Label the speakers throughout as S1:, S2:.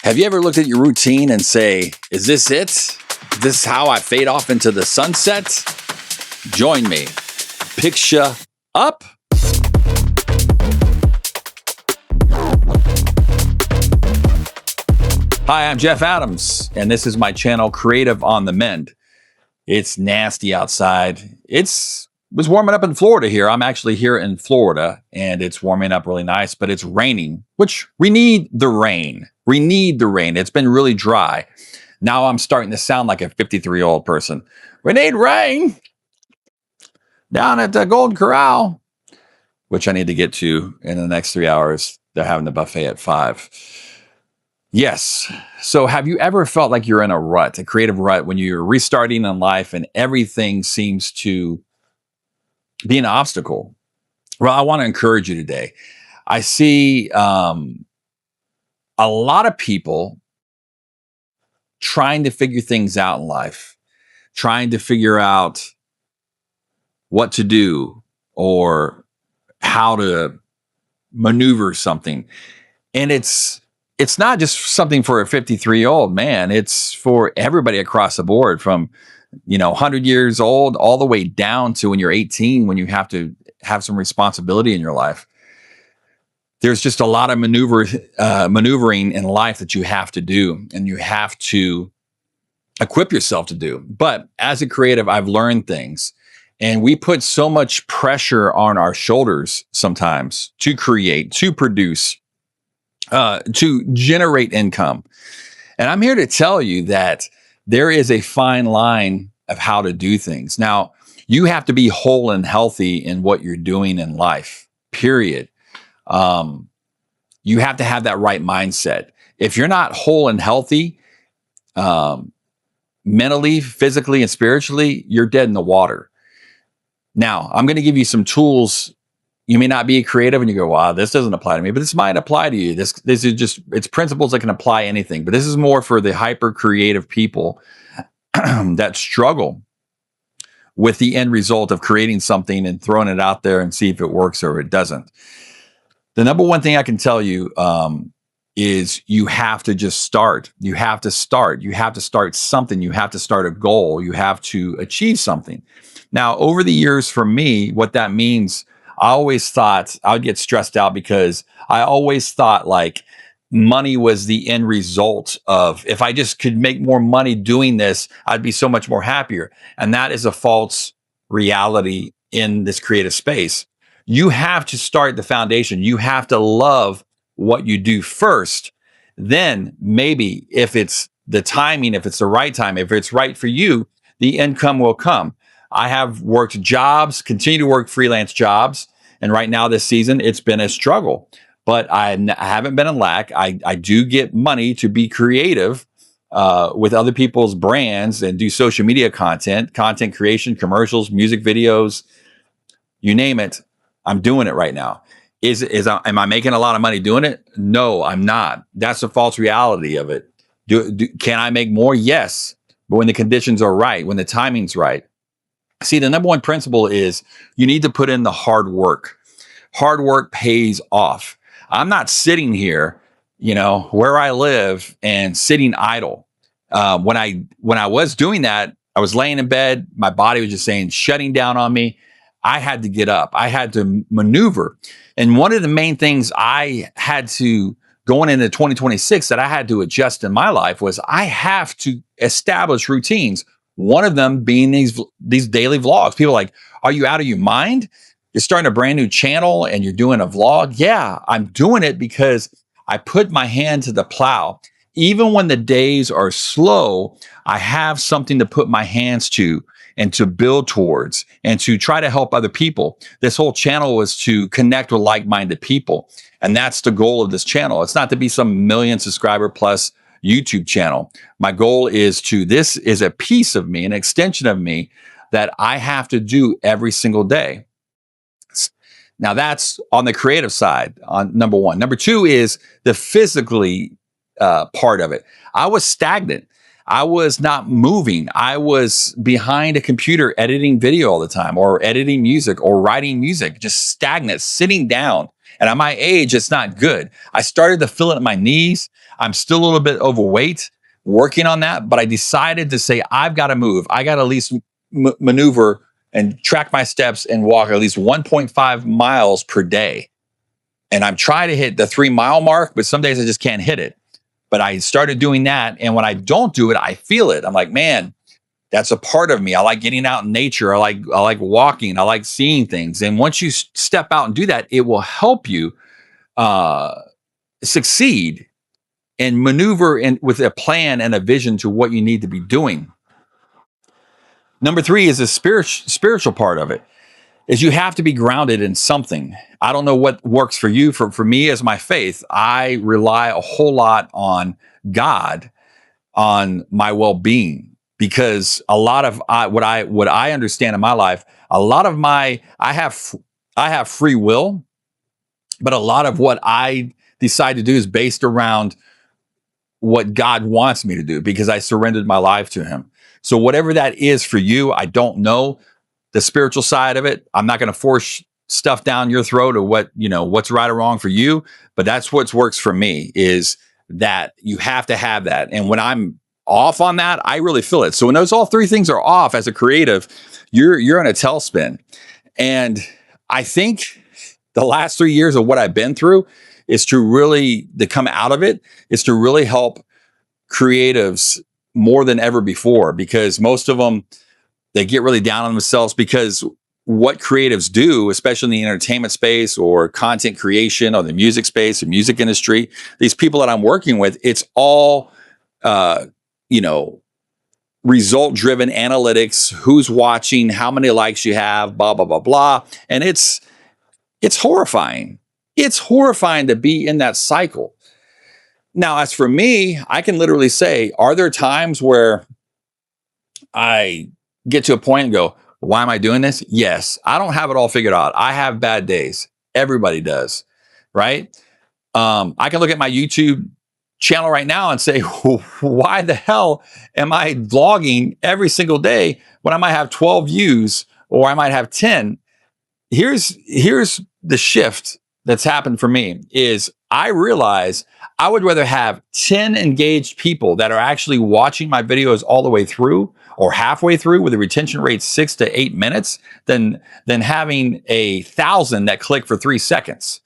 S1: Have you ever looked at your routine and say, is this it? Is this how I fade off into the sunset? Join me. Picture up. Hi, I'm Jeff Adams, and this is my channel, Creative on the Mend. It's nasty outside. It was warming up in Florida here. I'm actually here in Florida, and it's warming up really nice, but it's raining, which we need the rain. We need the rain. It's been really dry. Now I'm starting to sound like a 53-year-old person. We need rain down at the Golden Corral, which I need to get to in the next 3 hours. They're having the buffet at 5. Yes. So have you ever felt like you're in a rut, a creative rut, when you're restarting in life and everything seems to be an obstacle? Well, I want to encourage you today. I see a lot of people trying to figure things out in life, trying to figure out what to do or how to maneuver something. And it's not just something for a 53-year-old man. It's for everybody across the board, from 100 years old all the way down to when you're 18, when you have to have some responsibility in your life. There's just a lot of maneuvering in life that you have to do, and you have to equip yourself to do. But as a creative, I've learned things, and we put so much pressure on our shoulders sometimes to create, to produce, to generate income. And I'm here to tell you that there is a fine line of how to do things. Now, you have to be whole and healthy in what you're doing in life, period. You have to have that right mindset. If you're not whole and healthy, mentally, physically, and spiritually, you're dead in the water. Now, I'm going to give you some tools. You may not be creative and you go, wow, this doesn't apply to me, but this might apply to you. This is just, it's principles that can apply anything, but this is more for the hyper creative people that struggle with the end result of creating something and throwing it out there and see if it works or it doesn't. The number one thing I can tell you is you have to just start. You have to start. You have to start something. You have to start a goal. You have to achieve something. Now, over the years, for me, what that means, I always thought I would get stressed out because I always thought like money was the end result of, if I just could make more money doing this, I'd be so much more happier. And that is a false reality in this creative space. You have to start the foundation. You have to love what you do first. Then maybe if it's the timing, if it's the right time, if it's right for you, the income will come. I have worked jobs, continue to work freelance jobs. And right now this season, it's been a struggle, but I haven't been in lack. I do get money to be creative with other people's brands and do social media content creation, commercials, music videos, you name it. I'm doing it right now. Am I making a lot of money doing it? No, I'm not. That's a false reality of it. Can I make more? Yes. But when the conditions are right, when the timing's right. See, the number one principle is you need to put in the hard work. Hard work pays off. I'm not sitting here, where I live and sitting idle. When I was doing that, I was laying in bed. My body was just shutting down on me. I had to get up. I had to maneuver. And one of the main things I had to, going into 2026, that I had to adjust in my life was I have to establish routines. One of them being these daily vlogs. People are like, are you out of your mind? You're starting a brand new channel and you're doing a vlog? Yeah, I'm doing it because I put my hand to the plow. Even when the days are slow, I have something to put my hands to and to build towards and to try to help other people. This whole channel was to connect with like-minded people. And that's the goal of this channel. It's not to be some million subscriber plus YouTube channel. My goal is this is a piece of me, an extension of me that I have to do every single day. Now that's on the creative side, on number one. Number two is the physically part of it. I was stagnant. I was not moving. I was behind a computer editing video all the time, or editing music or writing music, just stagnant, sitting down. And at my age, it's not good. I started to feel it in my knees. I'm still a little bit overweight, working on that, but I decided to say, I've got to move. I got to at least maneuver and track my steps and walk at least 1.5 miles per day. And I'm trying to hit the 3 mile mark, but some days I just can't hit it. But I started doing that. And when I don't do it, I feel it. I'm like, man, that's a part of me. I like getting out in nature. I like walking. I like seeing things. And once you step out and do that, it will help you succeed and maneuver with a plan and a vision to what you need to be doing. Number 3 is the spiritual part of it. Is you have to be grounded in something. I don't know what works for you. For me, as my faith, I rely a whole lot on God, on my well-being. Because a lot of what I understand in my life, a lot of I have free will, but a lot of what I decide to do is based around what God wants me to do because I surrendered my life to Him. So whatever that is for you, I don't know the spiritual side of it. I'm not going to force stuff down your throat or what's right or wrong for you, but that's what works for me. Is that you have to have that, and when I'm off on that, I really feel it. So when those all 3 things are off as a creative, you're in a tailspin. And I think the last 3 years of what I've been through is to come out of it, is to really help creatives more than ever before, because most of them, they get really down on themselves because what creatives do, especially in the entertainment space or content creation or the music space or music industry, these people that I'm working with, it's all, result driven analytics, who's watching, how many likes you have, blah, blah, blah, blah. And it's horrifying. It's horrifying to be in that cycle. Now, as for me, I can literally say, are there times where I get to a point and go, why am I doing this? Yes. I don't have it all figured out. I have bad days. Everybody does. Right. I can look at my YouTube channel right now and say, why the hell am I vlogging every single day when I might have 12 views or I might have 10? Here's the shift that's happened for me is I realize I would rather have 10 engaged people that are actually watching my videos all the way through or halfway through with a retention rate 6 to 8 minutes than having 1,000 that click for 3 seconds.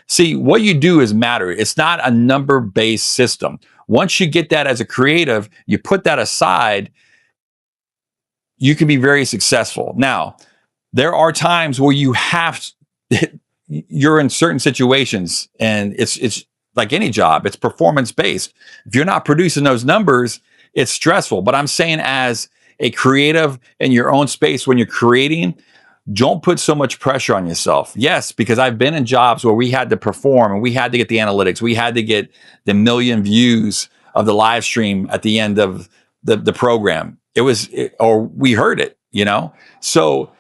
S1: See, what you do is matter. It's not a number-based system. Once you get that as a creative, you put that aside, you can be very successful. Now, there are times where you're in certain situations, and it's like any job, it's performance-based. If you're not producing those numbers, it's stressful. But I'm saying as a creative in your own space, when you're creating, don't put so much pressure on yourself. Yes, because I've been in jobs where we had to perform and we had to get the analytics. We had to get the 1 million views of the live stream at the end of the program. Or we heard it, So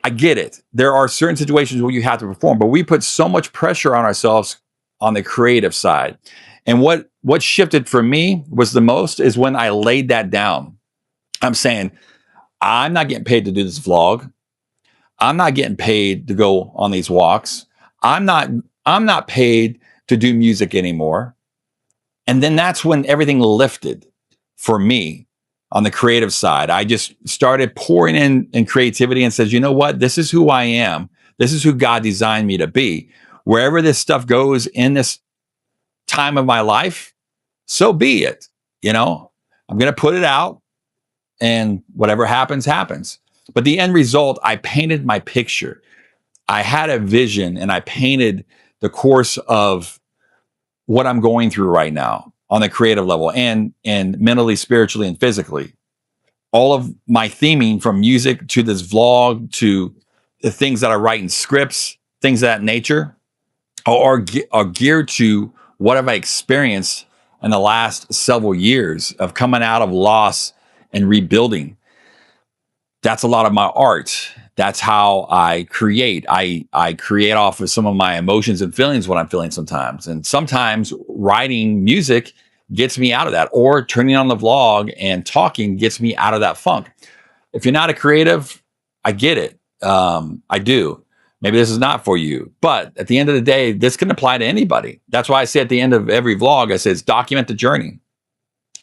S1: I get it. There are certain situations where you have to perform, but we put so much pressure on ourselves on the creative side. And what shifted for me was the most is when I laid that down. I'm saying, I'm not getting paid to do this vlog. I'm not getting paid to go on these walks. I'm not paid to do music anymore. And then that's when everything lifted for me on the creative side. I just started pouring in creativity and says, you know what? This is who I am. This is who God designed me to be. Wherever this stuff goes in this time of my life, so be it. I'm going to put it out and whatever happens, happens. But the end result, I painted my picture. I had a vision and I painted the course of what I'm going through right now on the creative level and mentally, spiritually, and physically. All of my theming from music to this vlog to the things that I write in scripts, things of that nature are geared to what have I experienced in the last several years of coming out of loss and rebuilding. That's a lot of my art. That's how I create. I create off of some of my emotions and feelings, what I'm feeling sometimes. And sometimes writing music gets me out of that, or turning on the vlog and talking gets me out of that funk. If you're not a creative, I get it. I do. Maybe this is not for you. But at the end of the day, this can apply to anybody. That's why I say at the end of every vlog, I says, document the journey.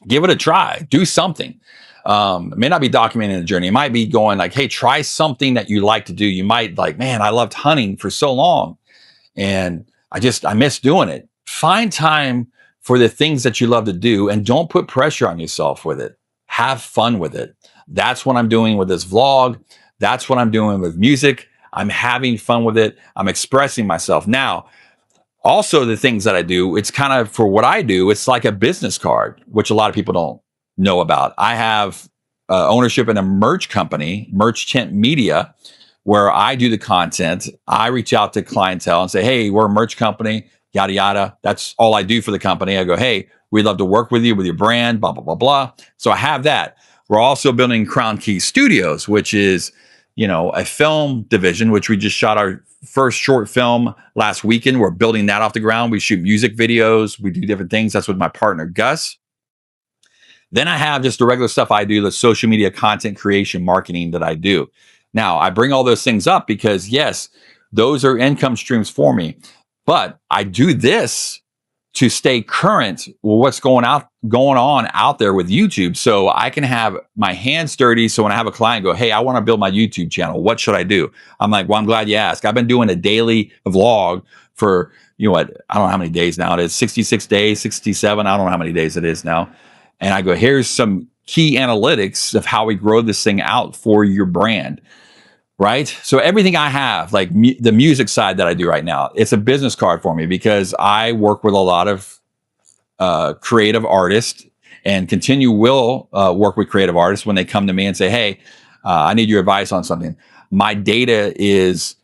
S1: Give it a try. Do something. It may not be documenting the journey. It might be going like, hey, try something that you like to do. You might like, man, I loved hunting for so long and I miss doing it. Find time for the things that you love to do and don't put pressure on yourself with it. Have fun with it. That's what I'm doing with this vlog. That's what I'm doing with music. I'm having fun with it. I'm expressing myself. Now, also the things that I do, it's kind of for what I do, it's like a business card, which a lot of people don't know about. I have ownership in a merch company, Merch Tent Media, where I do the content. I reach out to clientele and say, hey, we're a merch company, yada, yada. That's all I do for the company. I go, hey, we'd love to work with you with your brand, blah, blah, blah, blah. So I have that. We're also building Crown Key Studios, which is, a film division, which we just shot our first short film last weekend. We're building that off the ground. We shoot music videos. We do different things. That's with my partner, Gus. Then I have just the regular stuff I do, the social media content creation, marketing that I do. Now, I bring all those things up because, yes, those are income streams for me. But I do this to stay current with what's going on out there with YouTube. So I can have my hands dirty. So when I have a client go, hey, I want to build my YouTube channel. What should I do? I'm like, well, I'm glad you asked. I've been doing a daily vlog for, I don't know how many days now it is, 66 days, 67. I don't know how many days it is now. And I go, here's some key analytics of how we grow this thing out for your brand. Right? So everything I have, like the music side that I do right now, it's a business card for me because I work with a lot of creative artists and will work with creative artists when they come to me and say, hey, I need your advice on something. My data is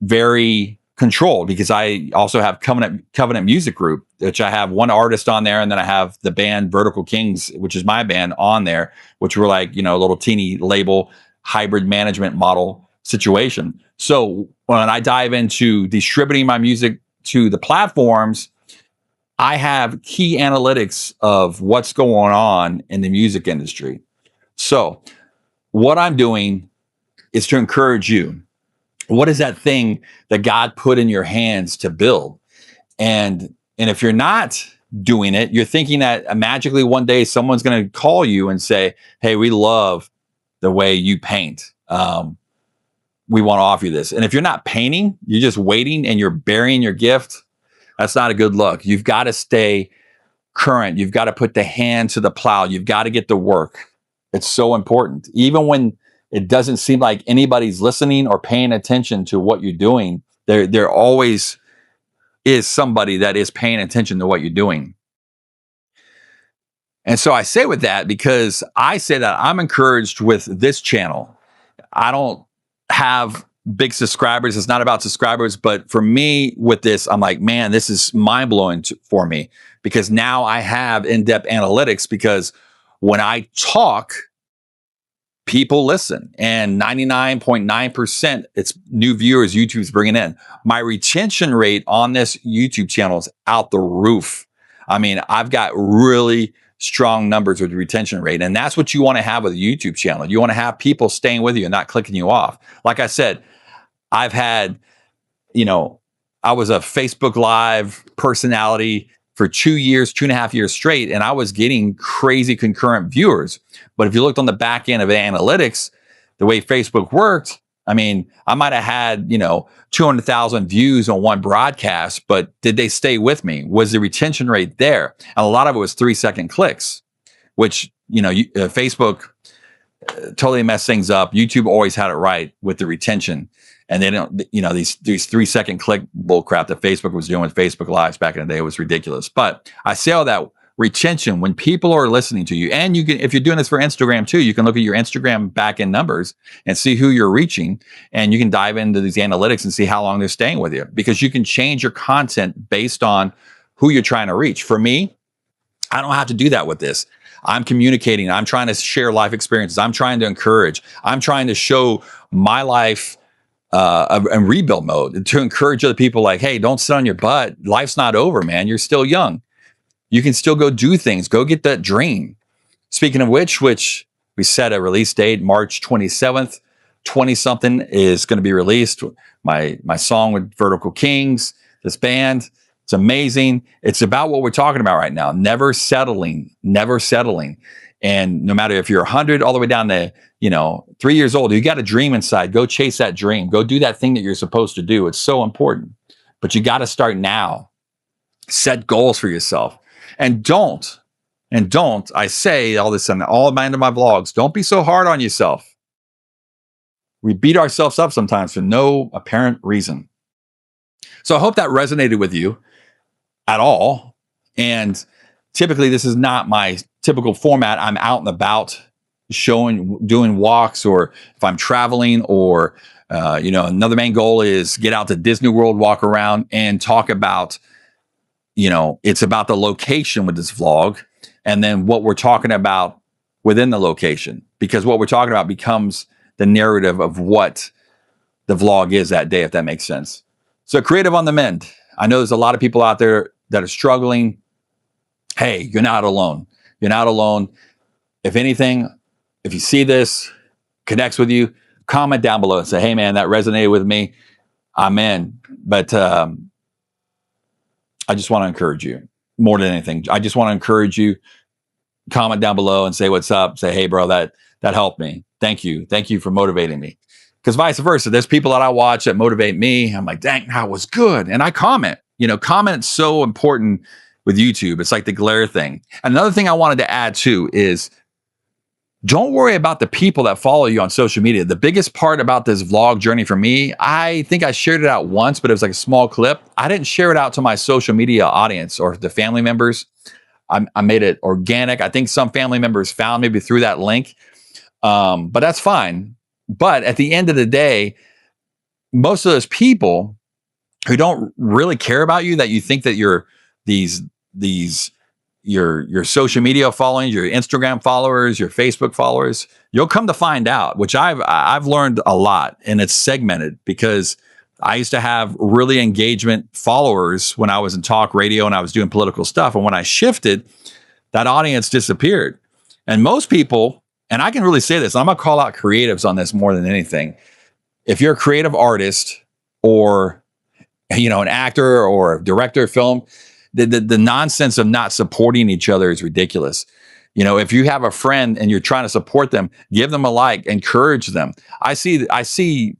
S1: very controlled because I also have Covenant Music Group, which I have one artist on there. And then I have the band Vertical Kings, which is my band on there, which we're like, a little teeny label hybrid management model situation. So when I dive into distributing my music to the platforms, I have key analytics of what's going on in the music industry. So what I'm doing is to encourage you. What is that thing that God put in your hands to build? And if you're not doing it, you're thinking that magically one day someone's going to call you and say, hey, we love the way you paint. We want to offer you this. And if you're not painting, you're just waiting and you're burying your gift. That's not a good look. You've got to stay current. You've got to put the hand to the plow. You've got to get to work. It's so important. Even when it doesn't seem like anybody's listening or paying attention to what you're doing, there always is somebody that is paying attention to what you're doing. And so I say with that because I say that I'm encouraged with this channel. I don't have big subscribers. It's not about subscribers, but for me with this, I'm like, man, this is mind blowing for me because now I have in-depth analytics because when I talk, people listen and 99.9% it's new viewers YouTube's bringing in. My retention rate on this YouTube channel is out the roof. I mean, I've got really strong numbers with retention rate. And that's what you want to have with a YouTube channel. You want to have people staying with you and not clicking you off. Like I said, I've had, I was a Facebook Live personality for 2.5 years straight, and I was getting crazy concurrent viewers. But if you looked on the back end of the analytics, the way Facebook worked, I mean, I might have had, 200,000 views on one broadcast, but did they stay with me? Was the retention rate there? And a lot of it was 3-second clicks, which, Facebook totally messed things up. YouTube always had it right with the retention. And they don't, these 3-second click bull crap that Facebook was doing with Facebook Lives back in the day was ridiculous. But I say all that retention, when people are listening to you, and you can, if you're doing this for Instagram too, you can look at your Instagram back-end numbers and see who you're reaching, and you can dive into these analytics and see how long they're staying with you, because you can change your content based on who you're trying to reach. For me, I don't have to do that with this. I'm communicating. I'm trying to share life experiences. I'm trying to encourage. I'm trying to show my life and rebuild mode to encourage other people like, hey, don't sit on your butt. Life's not over, man. You're still young. You can still go do things. Go get that dream. Speaking of which we set a release date, March 27th. 20 something is going to be released. My song with Vertical Kings, this band. It's amazing. It's about what we're talking about right now. Never settling, never settling. And no matter if you're 100 all the way down to, 3 years old, you got a dream inside. Go chase that dream. Go do that thing that you're supposed to do. It's so important. But you got to start now. Set goals for yourself. And don't, I say all this in all of my vlogs, don't be so hard on yourself. We beat ourselves up sometimes for no apparent reason. So I hope that resonated with you at all. And typically this is not my typical format. I'm out and about doing walks, or if I'm traveling, or, another main goal is get out to Disney World, walk around and talk about, it's about the location with this vlog, and then what we're talking about within the location, because what we're talking about becomes the narrative of what the vlog is that day, if that makes sense. So Creative on the Mend. I know there's a lot of people out there that are struggling. Hey, you're not alone. You're not alone. If anything, if you see this, connects with you, comment down below and say, hey man, that resonated with me. I'm in. But I just want to encourage you more than anything. I just want to encourage you. Comment down below and say what's up. Say, hey bro, that helped me. Thank you. Thank you for motivating me. Because vice versa, there's people that I watch that motivate me. I'm like, dang, that was good. And I comment. Comment's so important with YouTube. It's like the glare thing. Another thing I wanted to add too is, don't worry about the people that follow you on social media. The biggest part about this vlog journey for me, I think I shared it out once, but it was like a small clip. I didn't share it out to my social media audience or the family members. I made it organic. I think some family members found me through that link, but that's fine. But at the end of the day, most of those people who don't really care about you, that you think that you're your social media following, your Instagram followers, your Facebook followers, you'll come to find out, which I've learned a lot, and it's segmented, because I used to have really engagement followers when I was in talk radio and I was doing political stuff. And when I shifted, that audience disappeared. And most people, and I can really say this, I'm going to call out creatives on this more than anything. If you're a creative artist, or, an actor or a director of film, the nonsense of not supporting each other is ridiculous. If you have a friend and you're trying to support them, give them a like, encourage them. I see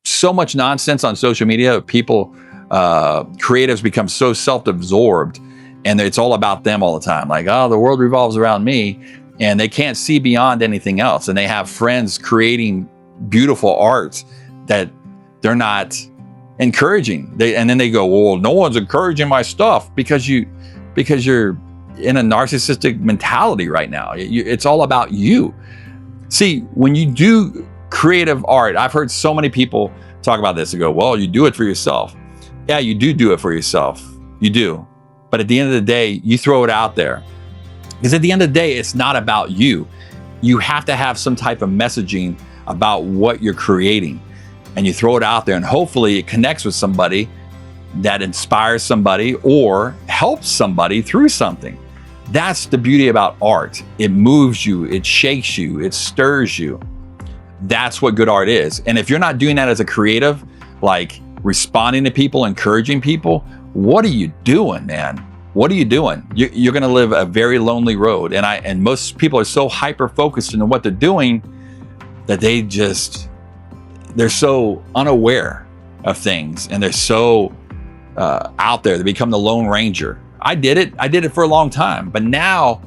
S1: so much nonsense on social media. People, creatives become so self-absorbed, and it's all about them all the time. Like, oh, the world revolves around me, and they can't see beyond anything else. And they have friends creating beautiful art that they're not encouraging. And then they go, well, no one's encouraging my stuff, because you're in a narcissistic mentality right now. It's all about you. See, when you do creative art, I've heard so many people talk about this and go, well, you do it for yourself. Yeah, you do it for yourself. You do. But at the end of the day, you throw it out there. Because at the end of the day, it's not about you. You have to have some type of messaging about what you're creating. And you throw it out there, and hopefully it connects with somebody, that inspires somebody or helps somebody through something. That's the beauty about art. It moves you, it shakes you, it stirs you. That's what good art is. And if you're not doing that as a creative, like responding to people, encouraging people, what are you doing, man? What are you doing? You're going to live a very lonely road. And most people are so hyper focused on what they're doing that they're so unaware of things, and they're so out there. They become the Lone Ranger. I did it for a long time, but now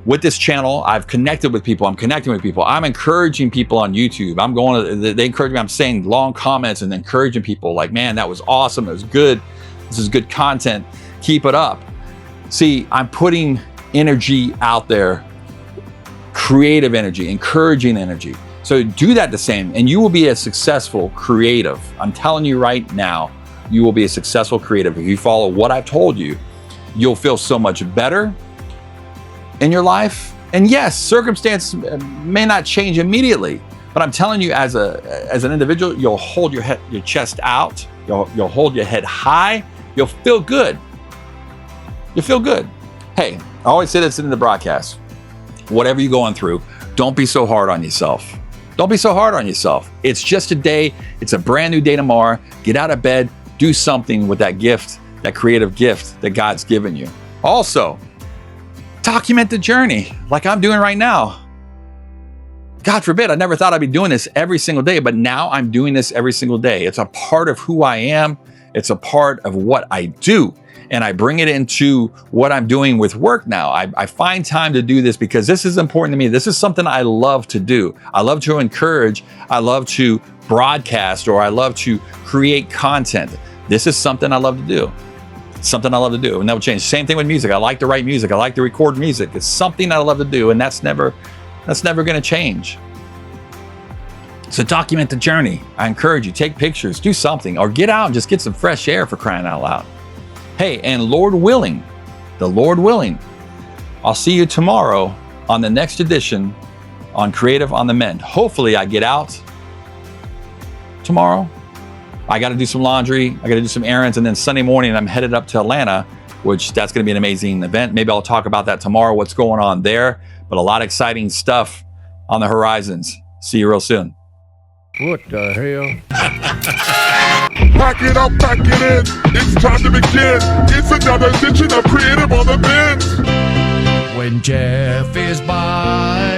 S1: with this channel, I've connected with people. I'm connecting with people. I'm encouraging people on YouTube. They encourage me. I'm saying long comments and encouraging people like, man, that was awesome. It was good. This is good content. Keep it up. See, I'm putting energy out there, creative energy, encouraging energy. So do that the same, and you will be a successful creative. I'm telling you right now, you will be a successful creative. If you follow what I've told you, you'll feel so much better in your life. And yes, circumstances may not change immediately, but I'm telling you, as an individual, you'll hold your chest out, you'll hold your head high, you'll feel good. You'll feel good. Hey, I always say this in the broadcast. Whatever you're going through, don't be so hard on yourself. Don't be so hard on yourself. It's just a day. It's a brand new day tomorrow. Get out of bed, do something with that gift, that creative gift that God's given you. Also, document the journey like I'm doing right now. God forbid, I never thought I'd be doing this every single day, but now I'm doing this every single day. It's a part of who I am. It's a part of what I do. And I bring it into what I'm doing with work now. I find time to do this because this is important to me. This is something I love to do. I love to encourage. I love to broadcast, or I love to create content. This is something I love to do. It's something I love to do, and that will change. Same thing with music. I like to write music. I like to record music. It's something I love to do, and that's never going to change. So document the journey. I encourage you, take pictures, do something, or get out and just get some fresh air, for crying out loud. Hey, and Lord willing, I'll see you tomorrow on the next edition on Creative on the Mend. Hopefully I get out tomorrow. I got to do some laundry. I got to do some errands. And then Sunday morning, I'm headed up to Atlanta, which that's going to be an amazing event. Maybe I'll talk about that tomorrow, what's going on there. But a lot of exciting stuff on the horizons. See you real soon.
S2: What the hell?
S3: Pack it up, pack it in. It's time to begin. It's another edition of Creative on the Mend.
S2: When Jeff is by